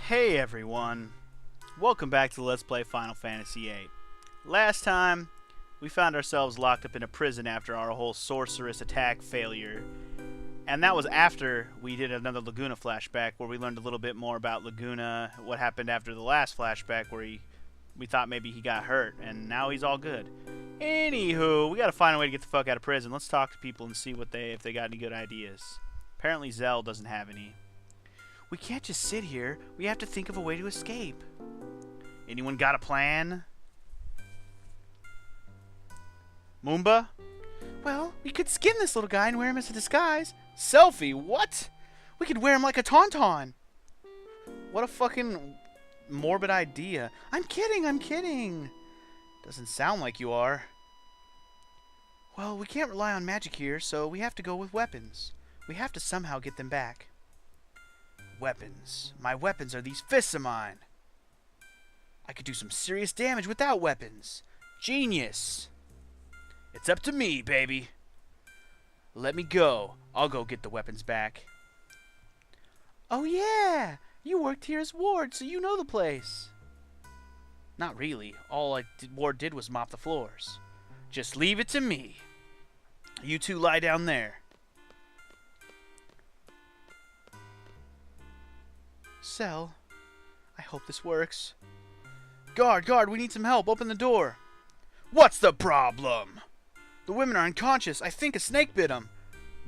Hey everyone, welcome back to Let's Play Final Fantasy VIII. Last time, we found ourselves locked up in a prison after our whole sorceress attack failure. And that was after we did another Laguna flashback where we learned a little bit more about Laguna, what happened after the last flashback where we thought maybe he got hurt, and now he's all good. Anywho, we gotta find a way to get the fuck out of prison. Let's talk to people and see if they got any good ideas. Apparently Zell doesn't have any. We can't just sit here. We have to think of a way to escape. Anyone got a plan? Moomba? Well, we could skin this little guy and wear him as a disguise. Selfie? What? We could wear him like a tauntaun. What a fucking morbid idea. I'm kidding, I'm kidding. Doesn't sound like you are. Well, we can't rely on magic here, so we have to go with weapons. We have to somehow get them back. Weapons. My weapons are these fists of mine. I could do some serious damage without weapons. Genius. It's up to me, baby. Let me go. I'll go get the weapons back. Oh yeah! You worked here as ward, so you know the place. Not really. All ward did was mop the floors. Just leave it to me. You two lie down there. Zell, I hope this works. Guard, we need some help. Open the door. What's the problem? The women are unconscious. I think a snake bit them.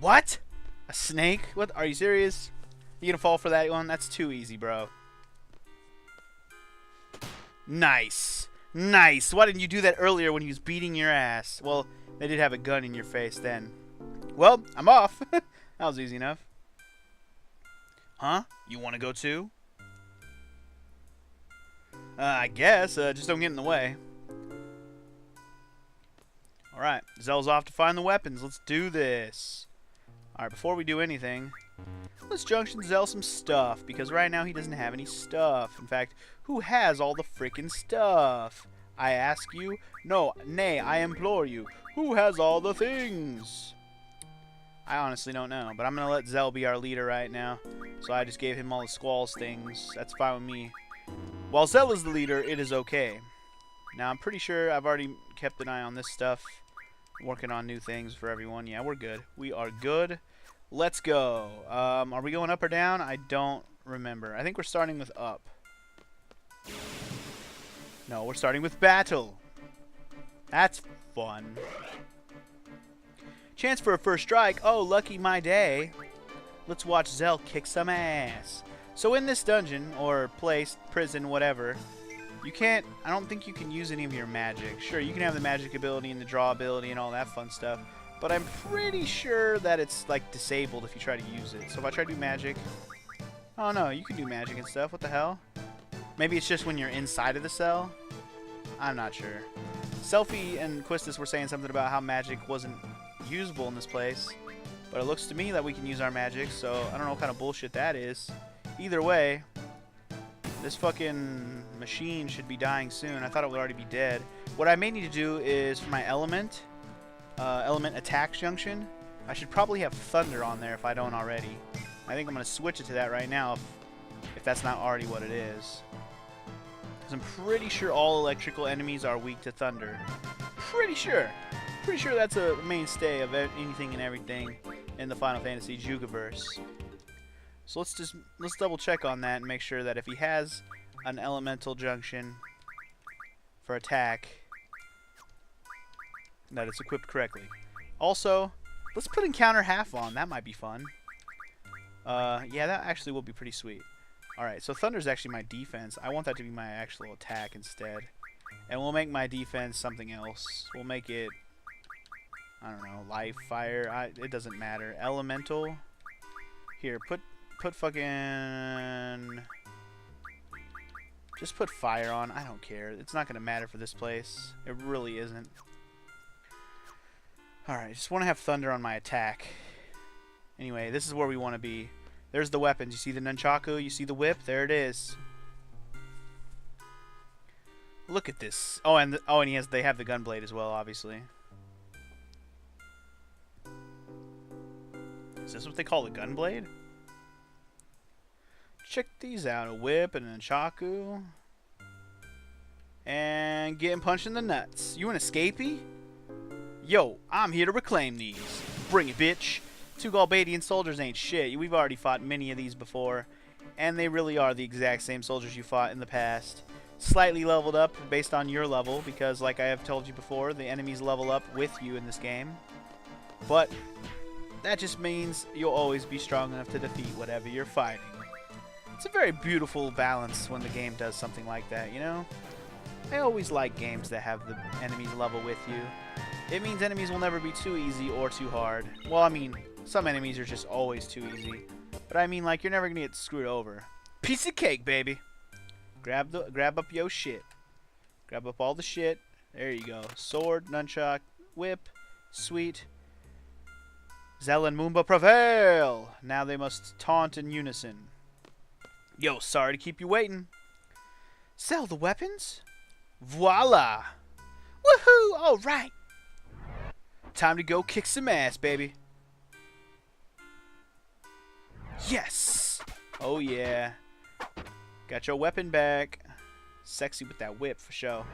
What? A snake? What? Are you serious? You gonna fall for that one? That's too easy, bro. Nice. Nice. Why didn't you do that earlier when he was beating your ass? Well, they did have a gun in your face then. Well, I'm off. That was easy enough. Huh? You want to go too? I guess. Just don't get in the way. Alright. Zell's off to find the weapons. Let's do this. Alright, before we do anything, let's junction Zell some stuff, because right now he doesn't have any stuff. In fact, who has all the frickin' stuff? I ask you? No, nay, I implore you. Who has all the things? I honestly don't know, but I'm going to let Zell be our leader right now. So I just gave him all the Squall's things. That's fine with me. While Zell is the leader, it is okay. Now, I'm pretty sure I've already kept an eye on this stuff. Working on new things for everyone. Yeah, we're good. We are good. Let's go. Are we going up or down? I don't remember. I think we're starting with up. No, we're starting with battle. That's fun. Chance for a first strike. Oh, lucky my day. Let's watch Zell kick some ass. So in this dungeon, or place, prison, whatever, you can't, I don't think you can use any of your magic. Sure, you can have the magic ability and the draw ability and all that fun stuff, but I'm pretty sure that it's, like, disabled if you try to use it. So if I try to do magic, oh no, you can do magic and stuff. What the hell? Maybe it's just when you're inside of the cell? I'm not sure. Selfie and Quistis were saying something about how magic wasn't usable in this place, but it looks to me that we can use our magic, so I don't know what kind of bullshit that is. Either way, this fucking machine should be dying soon. I thought it would already be dead. What I may need to do is for my element attack junction, I should probably have thunder on there if I don't already. I think I'm going to switch it to that right now if that's not already what it is. Because I'm pretty sure all electrical enemies are weak to thunder. Pretty sure. Pretty sure that's a mainstay of anything and everything in the Final Fantasy Jugaverse. So let's double check on that and make sure that if he has an elemental junction for attack, that it's equipped correctly. Also, let's put encounter half on. That might be fun. Yeah, that actually will be pretty sweet. Alright, so Thunder's actually my defense. I want that to be my actual attack instead. And we'll make my defense something else. We'll make it, I don't know, life, fire. It doesn't matter. Elemental. Here, put fucking... Just put fire on. I don't care. It's not going to matter for this place. It really isn't. Alright, just want to have thunder on my attack. Anyway, this is where we want to be. There's the weapons. You see the nunchaku? You see the whip? There it is. Look at this. Oh, and they have the gunblade as well, obviously. Is this what they call a gunblade? check these out. A whip and a chaku. And getting punched in the nuts. You an escapee? Yo, I'm here to reclaim these. Bring it, bitch. 2 Galbadian soldiers ain't shit. We've already fought many of these before. And they really are the exact same soldiers you fought in the past. Slightly leveled up based on your level, because like I have told you before, the enemies level up with you in this game. But that just means you'll always be strong enough to defeat whatever you're fighting. It's a very beautiful balance when the game does something like that, you know? I always like games that have the enemies level with you. It means enemies will never be too easy or too hard. Well, I mean, some enemies are just always too easy. But I mean, like, you're never gonna get screwed over. Piece of cake, baby! Grab up yo shit. Grab up all the shit. There you go. Sword, nunchuck, whip. Sweet. Zell and Moomba prevail! Now they must taunt in unison. Yo, sorry to keep you waiting. Sell the weapons? Voila! Woohoo! Alright! Time to go kick some ass, baby. Yes! Oh yeah. Got your weapon back. Sexy with that whip for sure.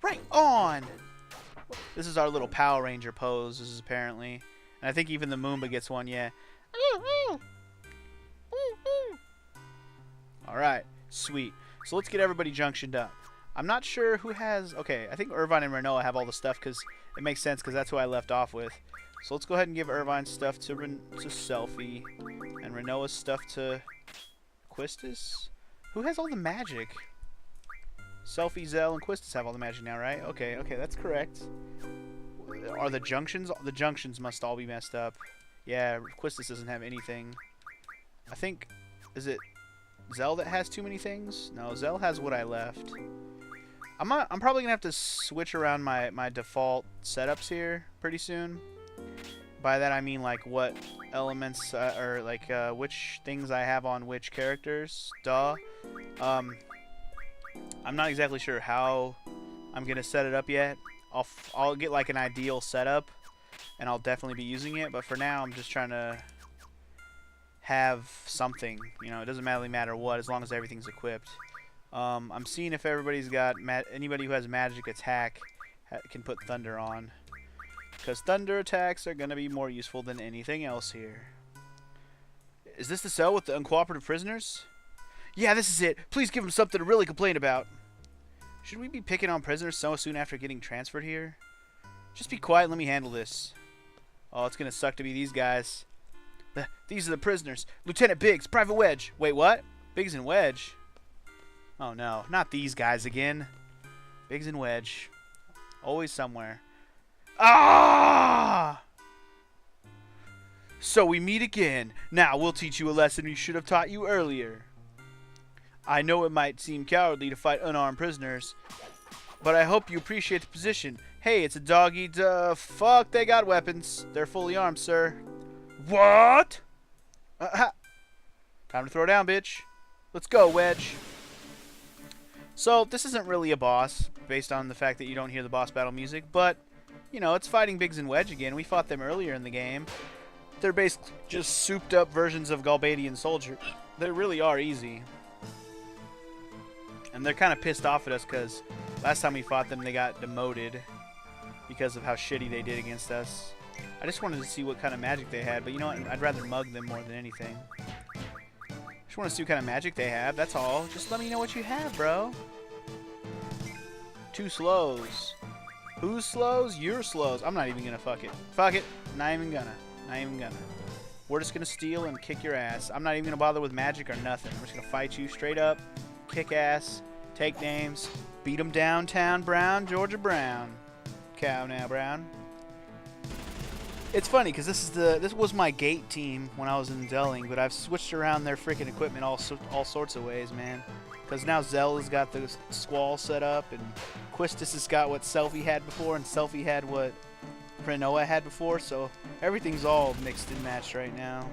Right on! This is our little Power Ranger pose. This is apparently. And I think even the Moomba gets one, yeah. Alright, sweet. So let's get everybody junctioned up. I'm not sure who has... Okay, I think Irvine and Renoa have all the stuff because it makes sense because that's who I left off with. So let's go ahead and give Irvine's stuff to Selfie. And Renoa's stuff to Quistis? Who has all the magic? Selfie, Zell, and Quistis have all the magic now, right? Okay, that's correct. Are the junctions? The junctions must all be messed up. Yeah, Quistis doesn't have anything. I think... Is it Zell that has too many things? No, Zell has what I left. I'm probably going to have to switch around my default setups here pretty soon. By that I mean like what elements or like which things I have on which characters. Duh. I'm not exactly sure how I'm going to set it up yet. I'll get like an ideal setup and I'll definitely be using it, but for now I'm just trying to have something, you know. It doesn't really matter what, as long as everything's equipped. I'm seeing if everybody's got anybody who has magic attack can put thunder on, because thunder attacks are gonna be more useful than anything else here. Is this the cell with the uncooperative prisoners? Yeah, this is it. Please give them something to really complain about. Should we be picking on prisoners so soon after getting transferred here? Just be quiet and let me handle this. Oh, it's gonna suck to be these guys. These are the prisoners. Lieutenant Biggs, Private Wedge. Wait, what? Biggs and Wedge? Oh no, not these guys again. Biggs and Wedge. Always somewhere. Ah! So we meet again. Now we'll teach you a lesson we should have taught you earlier. I know it might seem cowardly to fight unarmed prisoners, but I hope you appreciate the position. Hey, it's a dog-eat, fuck, they got weapons. They're fully armed, sir. What? Time to throw down, bitch. Let's go, Wedge. So, this isn't really a boss, based on the fact that you don't hear the boss battle music, but, you know, it's fighting Biggs and Wedge again. We fought them earlier in the game. They're basically just souped-up versions of Galbadian soldiers. They really are easy. And they're kind of pissed off at us because last time we fought them, they got demoted because of how shitty they did against us. I just wanted to see what kind of magic they had, but you know what? I'd rather mug them more than anything. Just want to see what kind of magic they have, that's all. Just let me know what you have, bro. 2 slows. Who's slows? Your slows. I'm not even gonna fuck it. Fuck it. Not even gonna. Not even gonna. We're just gonna steal and kick your ass. I'm not even gonna bother with magic or nothing. I'm just gonna fight you straight up, kick ass, take names, beat them downtown Brown, Georgia Brown. Cow now, Brown. It's funny because this was my gate team when I was in Zelling, but I've switched around their freaking equipment all sorts of ways, man. Because now Zell has got the Squall set up, and Quistis has got what Selfie had before, and Selfie had what Renoa had before, so everything's all mixed and matched right now.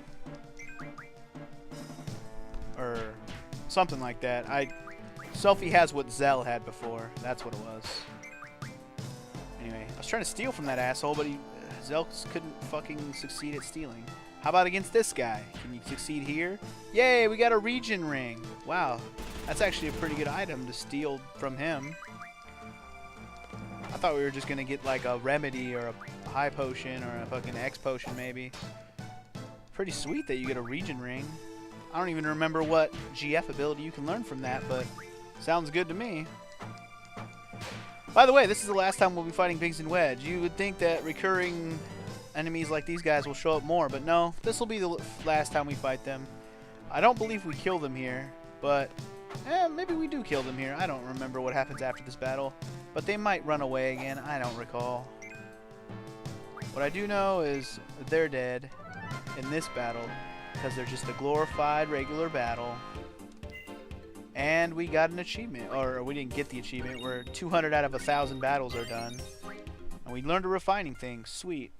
Or something like that. Selfie has what Zell had before. That's what it was. Anyway, I was trying to steal from that asshole, but Zell couldn't fucking succeed at stealing. How about against this guy? Can you succeed here? Yay, we got a region ring. Wow, that's actually a pretty good item to steal from him. I thought we were just going to get like a remedy or a high potion or a fucking X potion maybe. Pretty sweet that you get a region ring. I don't even remember what GF ability you can learn from that, but sounds good to me. By the way, this is the last time we'll be fighting Biggs and Wedge. You would think that recurring enemies like these guys will show up more, but no, this will be the last time we fight them. I don't believe we kill them here, but maybe we do kill them here. I don't remember what happens after this battle, but they might run away again. I don't recall. What I do know is they're dead in this battle because they're just a glorified regular battle. And we got an achievement, or we didn't get the achievement. We're 200 out of 1,000 battles are done. And we learned a refining thing. Sweet.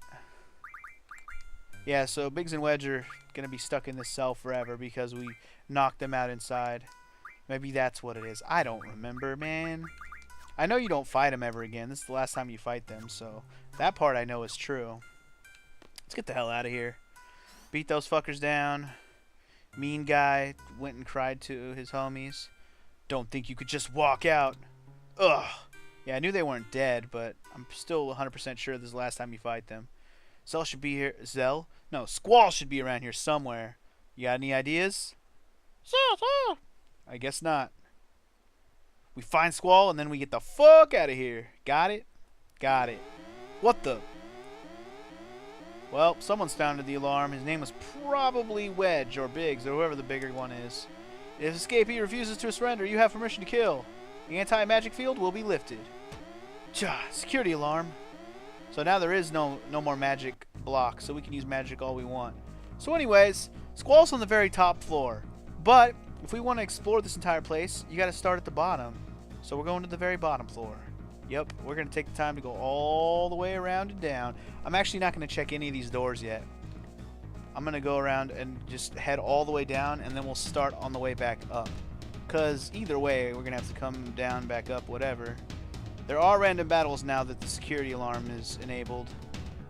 Yeah, so Biggs and Wedge are going to be stuck in this cell forever because we knocked them out inside. Maybe that's what it is. I don't remember, man. I know you don't fight them ever again. This is the last time you fight them, so that part I know is true. Let's get the hell out of here. Beat those fuckers down. Mean guy went and cried to his homies. Don't think you could just walk out. Ugh. Yeah, I knew they weren't dead, but I'm still 100% sure this is the last time you fight them. Zell should be here. Zell? No, Squall should be around here somewhere. You got any ideas? I guess not. We find Squall and then we get the fuck out of here. Got it? Got it. What the? Well, someone sounded the alarm. His name was probably Wedge or Biggs or whoever the bigger one is. If escapee refuses to surrender, you have permission to kill. The anti-magic field will be lifted. Security alarm. So now there is no more magic block, so we can use magic all we want. So anyways, Squall's on the very top floor. But if we want to explore this entire place, you got to start at the bottom. So we're going to the very bottom floor. Yep, we're going to take the time to go all the way around and down. I'm actually not going to check any of these doors yet. I'm going to go around and just head all the way down, and then we'll start on the way back up. Because either way, we're going to have to come down, back up, whatever. There are random battles now that the security alarm is enabled,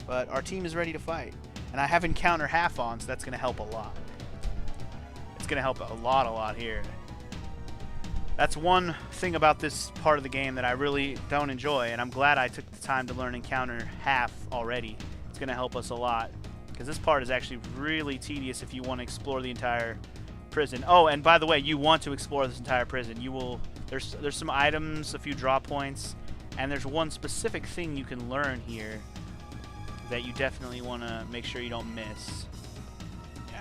but our team is ready to fight. And I have encounter half on, so that's going to help a lot. It's going to help a lot here. That's one thing about this part of the game that I really don't enjoy, and I'm glad I took the time to learn encounter half already. It's going to help us a lot, because this part is actually really tedious if you want to explore the entire prison. Oh, and by the way, you want to explore this entire prison. You will. There's some items, a few draw points, and there's one specific thing you can learn here that you definitely want to make sure you don't miss.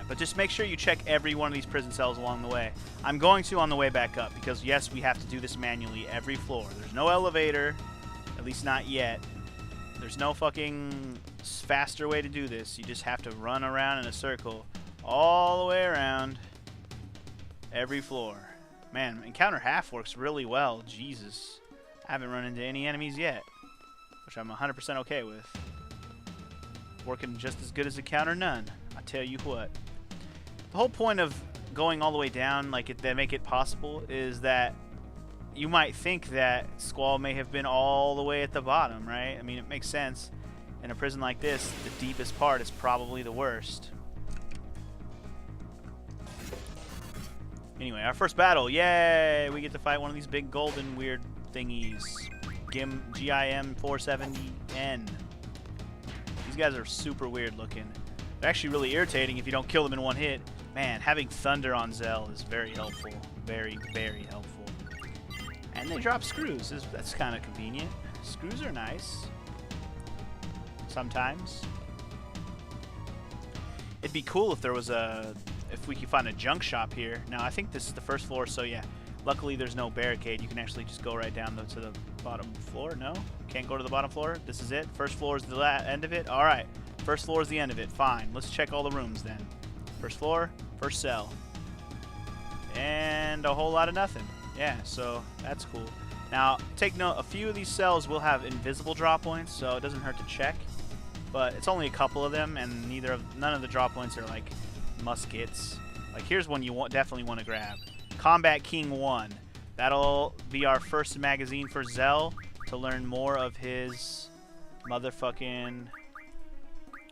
But just make sure you check every one of these prison cells along the way. I'm going to on the way back up because, yes, we have to do this manually every floor. There's no elevator, at least not yet. There's no fucking faster way to do this. You just have to run around in a circle all the way around every floor. Man, encounter half works really well. Jesus. I haven't run into any enemies yet, which I'm 100% okay with. Working just as good as encounter none. I tell you what. The whole point of going all the way down, like that make it possible, is that you might think that Squall may have been all the way at the bottom, right? I mean, it makes sense. In a prison like this, the deepest part is probably the worst. Anyway, our first battle. Yay! We get to fight one of these big golden weird thingies. GIM 470N. These guys are super weird looking. They're actually really irritating if you don't kill them in one hit. Man, having thunder on Zell is very helpful. Very, very helpful. And they drop screws. That's kind of convenient. Screws are nice. Sometimes. It'd be cool if there was if we could find a junk shop here. Now, I think this is the first floor, so yeah. Luckily, there's no barricade. You can actually just go right down to the bottom floor. No? Can't go to the bottom floor? This is it? First floor is the end of it? Alright. First floor is the end of it. Fine. Let's check all the rooms then. First floor, first cell. And a whole lot of nothing. Yeah, so that's cool. Now, take note, a few of these cells will have invisible draw points, so it doesn't hurt to check. But it's only a couple of them, and none of the draw points are like muskets. Like, here's one you definitely want to grab. Combat King 1. That'll be our first magazine for Zell to learn more of his motherfucking...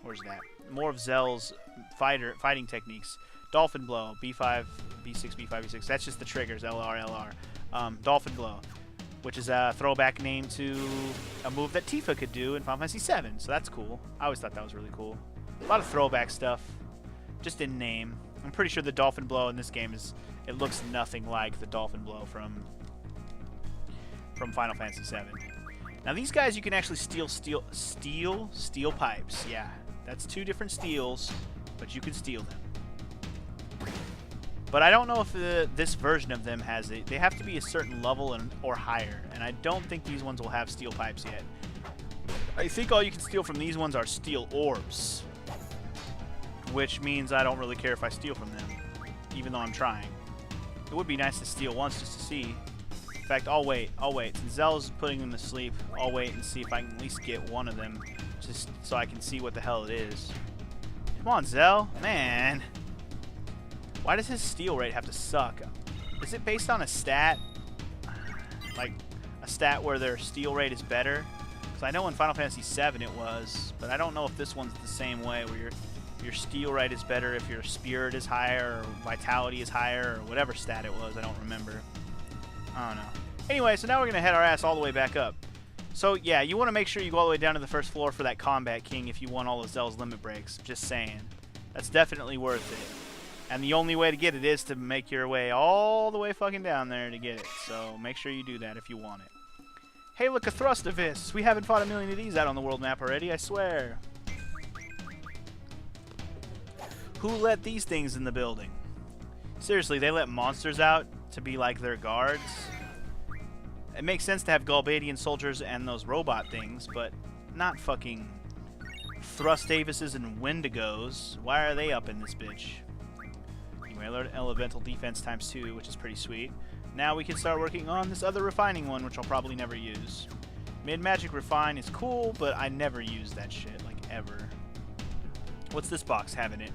Where's that? More of Zell's fighting techniques. Dolphin Blow, B5, B6, B5, B6. That's just the triggers, LR, LR. Dolphin Blow, which is a throwback name to a move that Tifa could do in Final Fantasy VII, so that's cool. I always thought that was really cool. A lot of throwback stuff, just in name. I'm pretty sure the Dolphin Blow in this game it looks nothing like the Dolphin Blow from Final Fantasy VII. Now these guys you can actually steal steel pipes. Yeah, that's 2 different steals, but you can steal them. But I don't know if this version of them has it. They have to be a certain level or higher, and I don't think these ones will have steel pipes yet. I think all you can steal from these ones are steel orbs, which means I don't really care if I steal from them, even though I'm trying. It would be nice to steal once just to see. In fact, I'll wait. Since Zell's putting them to sleep, I'll wait and see if I can at least get one of them, just so I can see what the hell it is. Come on, Zell. Man. Why does his steal rate have to suck? Is it based on a stat? Like, a stat where their steal rate is better? Because I know in Final Fantasy VII it was, but I don't know if this one's the same way, where your steal rate is better if your spirit is higher, or vitality is higher, or whatever stat it was. I don't remember. I don't know. Anyway, so now we're going to head our ass all the way back up. So, yeah, you want to make sure you go all the way down to the first floor for that Combat King if you want all of Zell's limit breaks. Just saying. That's definitely worth it. And the only way to get it is to make your way all the way fucking down there to get it. So, make sure you do that if you want it. Hey, look, a Thrustavis! We haven't fought a million of these out on the world map already, I swear. Who let these things in the building? Seriously, they let monsters out to be like their guards? It makes sense to have Galbadian soldiers and those robot things, but not fucking Thrustavises and Wendigos. Why are they up in this bitch? Anyway, I learned Elemental Defense ×2, which is pretty sweet. Now we can start working on this other refining one, which I'll probably never use. Mid-Magic Refine is cool, but I never use that shit, like, ever. What's this box have in it?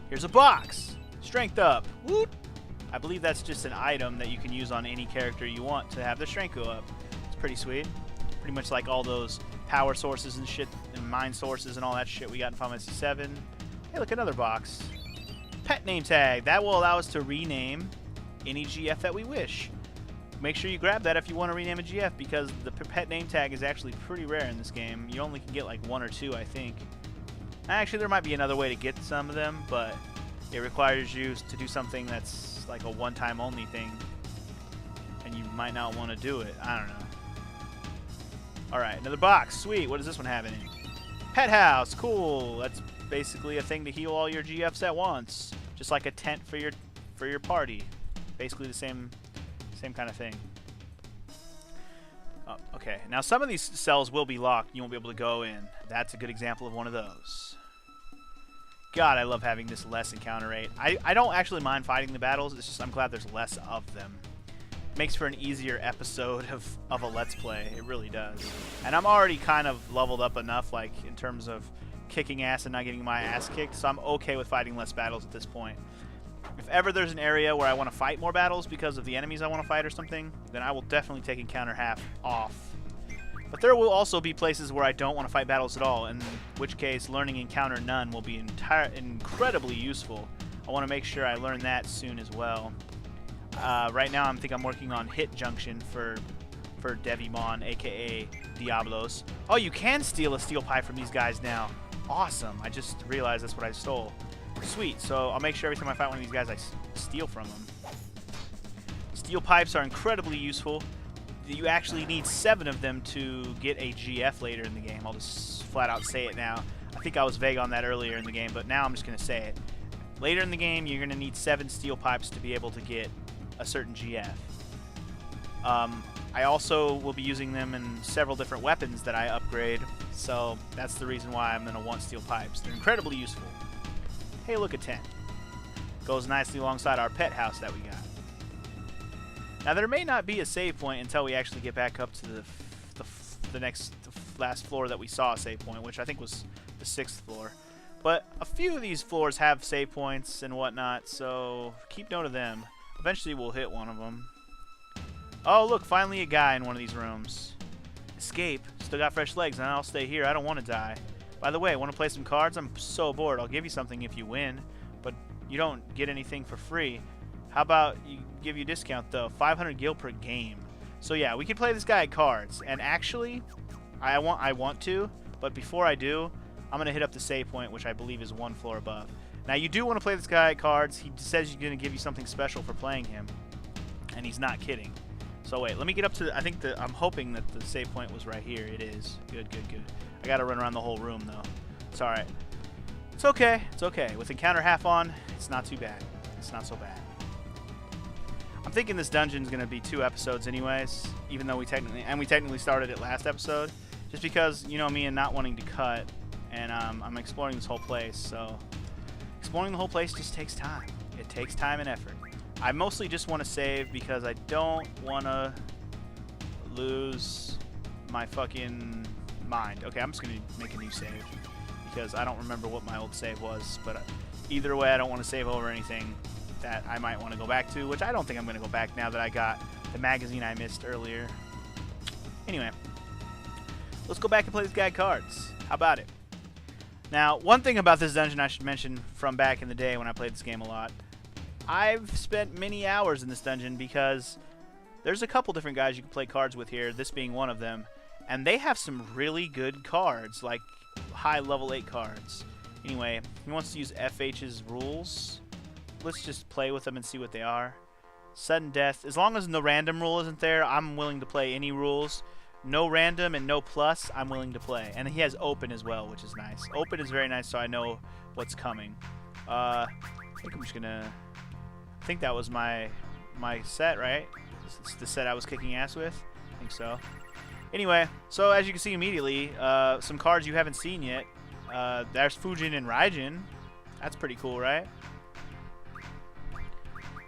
Here's a box! Strength up! Whoop! I believe that's just an item that you can use on any character you want to have their strength go up. It's pretty sweet. Pretty much like all those power sources and shit, and mind sources and all that shit we got in Final Fantasy VII. Hey, look, another box. Pet name tag. That will allow us to rename any GF that we wish. Make sure you grab that if you want to rename a GF, because the pet name tag is actually pretty rare in this game. You only can get like 1 or 2, I think. Actually, there might be another way to get some of them, but it requires you to do something that's like a one-time only thing, and you might not want to do it. I don't know. Alright, another box. Sweet. What does this one have in it? Pet house. Cool. That's basically a thing to heal all your GFs at once. Just like a tent for your party. Basically the same kind of thing. Oh, okay. Now some of these cells will be locked. You won't be able to go in. That's a good example of one of those. God, I love having this less encounter rate. I don't actually mind fighting the battles. It's just I'm glad there's less of them. It makes for an easier episode of a Let's Play. It really does. And I'm already kind of leveled up enough, like, in terms of kicking ass and not getting my ass kicked, so I'm okay with fighting less battles at this point. If ever there's an area where I want to fight more battles because of the enemies I want to fight or something, then I will definitely take encounter half off. But there will also be places where I don't want to fight battles at all, in which case learning encounter none will be incredibly useful. I want to make sure I learn that soon as well. Right now I think I'm working on Hit Junction for Devimon, aka Diablos. Oh, you can steal a steel pipe from these guys now. Awesome. I just realized that's what I stole. Sweet. So I'll make sure every time I fight one of these guys I steal from them. Steel pipes are incredibly useful. You actually need 7 of them to get a GF later in the game. I'll just flat out say it now. I think I was vague on that earlier in the game, but now I'm just going to say it. Later in the game, you're going to need 7 steel pipes to be able to get a certain GF. I also will be using them in several different weapons that I upgrade, so that's the reason why I'm going to want steel pipes. They're incredibly useful. Hey, look, a tent. Goes nicely alongside our pet house that we got. Now, there may not be a save point until we actually get back up to the last floor that we saw a save point, which I think was the 6th floor. But a few of these floors have save points and whatnot, so keep note of them. Eventually, we'll hit one of them. Oh, look, finally a guy in one of these rooms. Escape. Still got fresh legs, and I'll stay here. I don't want to die. By the way, want to play some cards? I'm so bored. I'll give you something if you win, but you don't get anything for free. How about you give you a discount though? 500 gil per game. So yeah, we can play this guy at cards. And actually, I want to, but before I do, I'm gonna hit up the save point, which I believe is one floor above. Now you do want to play this guy at cards. He says he's gonna give you something special for playing him, and he's not kidding. So wait, let me get up to. I'm hoping that the save point was right here. It is. Good, good, good. I gotta run around the whole room though. It's all right. It's okay. It's okay. With encounter half on, it's not too bad. It's not so bad. I'm thinking this dungeon's gonna be 2 episodes anyways, even though we technically started it last episode, just because you know me and not wanting to cut, and I'm exploring this whole place. So exploring the whole place just takes time. It takes time and effort. I mostly just want to save because I don't want to lose my fucking mind. Okay, I'm just going to make a new save because I don't remember what my old save was. But either way, I don't want to save over anything that I might want to go back to, which I don't think I'm going to go back now that I got the magazine I missed earlier. Anyway, let's go back and play this guy cards. How about it? Now, one thing about this dungeon I should mention from back in the day when I played this game a lot. I've spent many hours in this dungeon because there's a couple different guys you can play cards with here, this being one of them, and they have some really good cards, like high level 8 cards. Anyway, he wants to use FH's rules. Let's just play with them and see what they are. Sudden death. As long as no random rule isn't there, I'm willing to play any rules. No random and no plus, I'm willing to play. And he has open as well, which is nice. Open is very nice, so I know what's coming. I think I'm just gonna... I think that was my set, right? It's the set I was kicking ass with. I think so. Anyway, so as you can see immediately, some cards you haven't seen yet. There's Fujin and Raijin. That's pretty cool, right?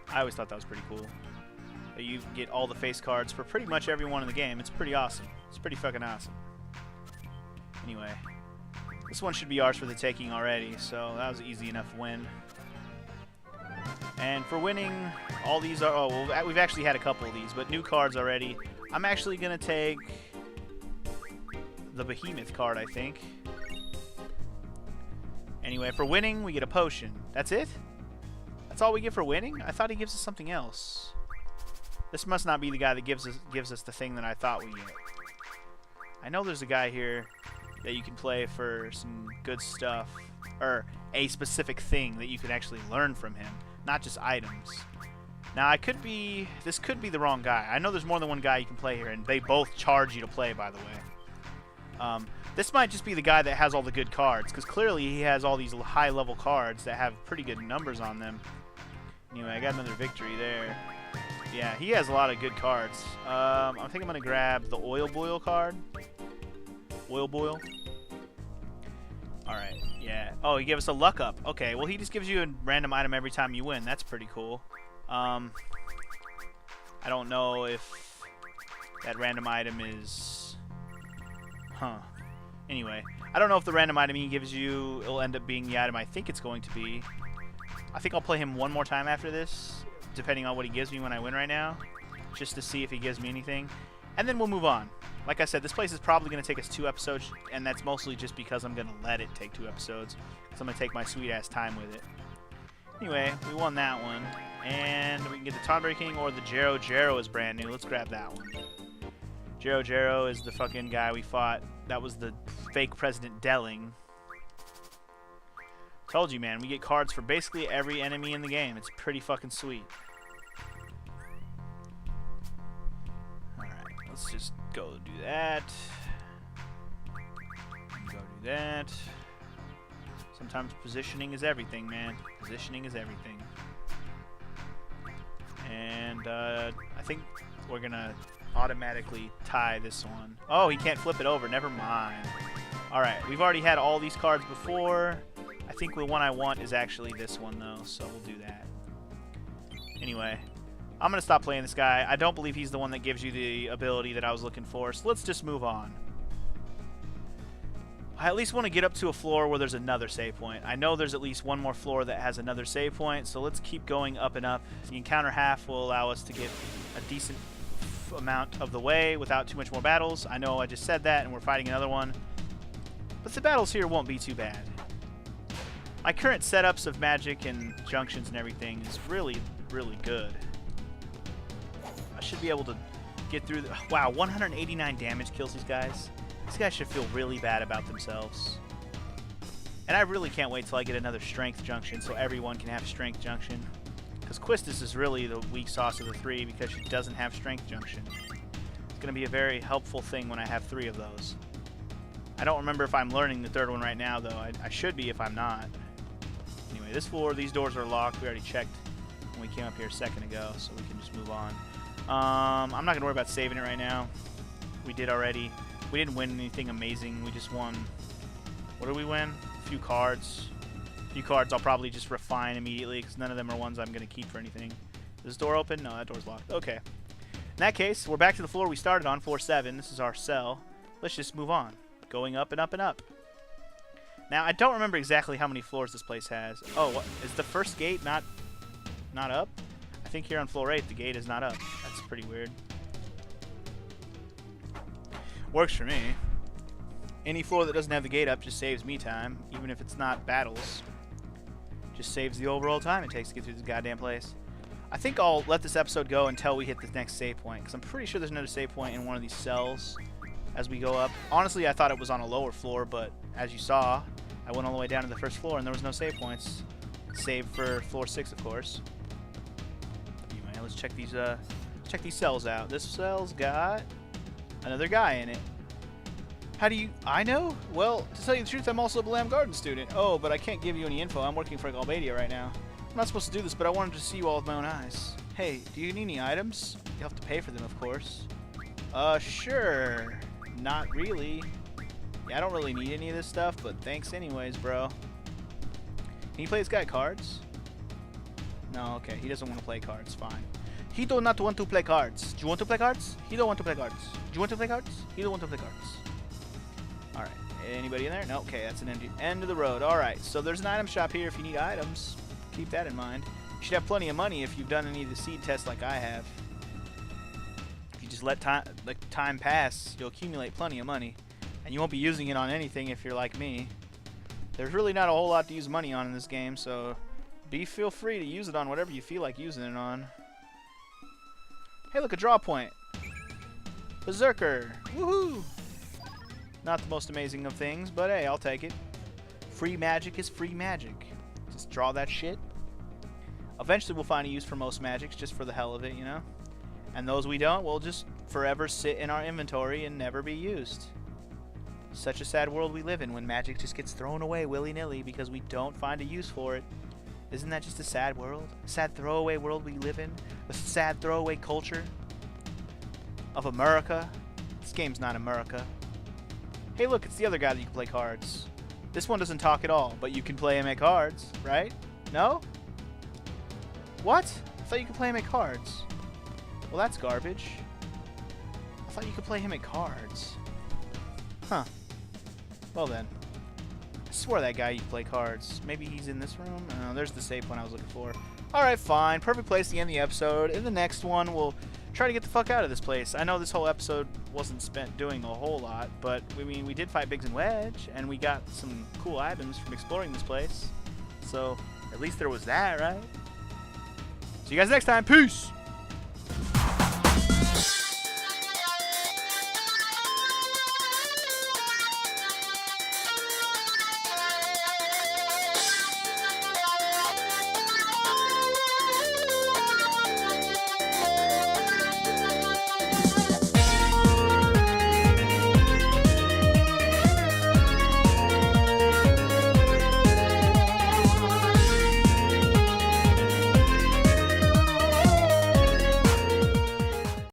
I always thought that was pretty cool. You get all the face cards for pretty much everyone in the game. It's pretty awesome. It's pretty fucking awesome. Anyway, this one should be ours for the taking already, so that was an easy enough win. And for winning, all these are... Oh, well, we've actually had a couple of these, but new cards already. I'm actually going to take the Behemoth card, I think. Anyway, for winning, we get a potion. That's it? That's all we get for winning? I thought he gives us something else. This must not be the guy that gives us the thing that I thought we get. I know there's a guy here that you can play for some good stuff. Or a specific thing that you can actually learn from him. Not just items. Now, this could be the wrong guy. I know there's more than one guy you can play here, and they both charge you to play, by the way. This might just be the guy that has all the good cards, because clearly he has all these high-level cards that have pretty good numbers on them. Anyway, I got another victory there. Yeah, he has a lot of good cards. I think I'm going to grab the Oil Boil card. Oil Boil. Alright, yeah. Oh, he gave us a luck up. Okay, well, he just gives you a random item every time you win. That's pretty cool. I don't know if that random item is... Huh. Anyway, I don't know if the random item he gives you will end up being the item I think it's going to be. I think I'll play him one more time after this, depending on what he gives me when I win right now, just to see if he gives me anything. And then we'll move on. Like I said, this place is probably going to take us 2 episodes, and that's mostly just because I'm going to let it take 2 episodes, because I'm going to take my sweet-ass time with it. Anyway, we won that one, and we can get the Tonberry King or the Jero. Jero is brand new. Let's grab that one. Jero is the fucking guy we fought. That was the fake President Delling. Told you, man. We get cards for basically every enemy in the game. It's pretty fucking sweet. Alright, let's just go do that. Go do that. Sometimes positioning is everything, man. Positioning is everything. And I think we're gonna automatically tie this one. Oh, he can't flip it over. Never mind. Alright, we've already had all these cards before. I think the one I want is actually this one, though, so we'll do that. Anyway, I'm going to stop playing this guy. I don't believe he's the one that gives you the ability that I was looking for, so let's just move on. I at least want to get up to a floor where there's another save point. I know there's at least one more floor that has another save point, so let's keep going up and up. The encounter half will allow us to get a decent amount of the way without too much more battles. I know I just said that, and we're fighting another one. But the battles here won't be too bad. My current setups of magic and junctions and everything is really, really good. I should be able to get through the... Wow, 189 damage kills these guys. These guys should feel really bad about themselves. And I really can't wait till I get another strength junction so everyone can have strength junction. Because Quistis is really the weak sauce of the three because she doesn't have strength junction. It's going to be a very helpful thing when I have 3 of those. I don't remember if I'm learning the third one right now, though. I should be if I'm not. Anyway, this floor, these doors are locked. We already checked when we came up here a second ago, so we can just move on. I'm not going to worry about saving it right now. We did already. We didn't win anything amazing. We just won... What did we win? A few cards. A few cards I'll probably just refine immediately because none of them are ones I'm going to keep for anything. Is this door open? No, that door's locked. Okay. In that case, we're back to the floor we started on, floor 7. This is our cell. Let's just move on. Going up and up and up. Now, I don't remember exactly how many floors this place has. Oh, what? Is the first gate not up? I think here on floor 8, the gate is not up. That's pretty weird. Works for me. Any floor that doesn't have the gate up just saves me time, even if it's not battles. Just saves the overall time it takes to get through this goddamn place. I think I'll let this episode go until we hit the next save point, because I'm pretty sure there's another save point in one of these cells as we go up. Honestly, I thought it was on a lower floor, but as you saw, I went all the way down to the first floor and there was no save points. Save for floor 6, of course. Anyway, let's check these cells out. This cell's got another guy in it. How do you... I know? Well, to tell you the truth, I'm also a Blam Garden student. Oh, but I can't give you any info. I'm working for Galbadia right now. I'm not supposed to do this, but I wanted to see you all with my own eyes. Hey, do you need any items? You'll have to pay for them, of course. Sure. Not really. Yeah, I don't really need any of this stuff, but thanks anyways, bro. Can you play this guy cards? No, okay. He doesn't want to play cards. Fine. He do not want to play cards. Do you want to play cards? He don't want to play cards. Do you want to play cards? He don't want to play cards. Alright. Anybody in there? No. Okay, that's an end of the road. Alright, so there's an item shop here if you need items. Keep that in mind. You should have plenty of money if you've done any of the seed tests like I have. If you just let time pass, you'll accumulate plenty of money. And you won't be using it on anything if you're like me. There's really not a whole lot to use money on in this game, so feel free to use it on whatever you feel like using it on. Hey, look, a draw point. Berserker. Woohoo! Not the most amazing of things, but hey, I'll take it. Free magic is free magic. Just draw that shit. Eventually we'll find a use for most magics just for the hell of it, you know? And those we don't will just forever sit in our inventory and never be used. Such a sad world we live in when magic just gets thrown away willy-nilly because we don't find a use for it. Isn't that just a sad world? A sad throwaway world we live in? A sad throwaway culture of America? This game's not America. Hey look, it's the other guy that you can play cards. This one doesn't talk at all, but you can play him at cards, right? No? What? I thought you could play him at cards. Well, that's garbage. I thought you could play him at cards. Huh. Well then. I swore that guy you play cards. Maybe he's in this room? Oh, there's the save point I was looking for. Alright, fine. Perfect place to end the episode. In the next one, we'll try to get the fuck out of this place. I know this whole episode wasn't spent doing a whole lot, but I mean, we did fight Biggs and Wedge, and we got some cool items from exploring this place. So, at least there was that, right? See you guys next time. Peace!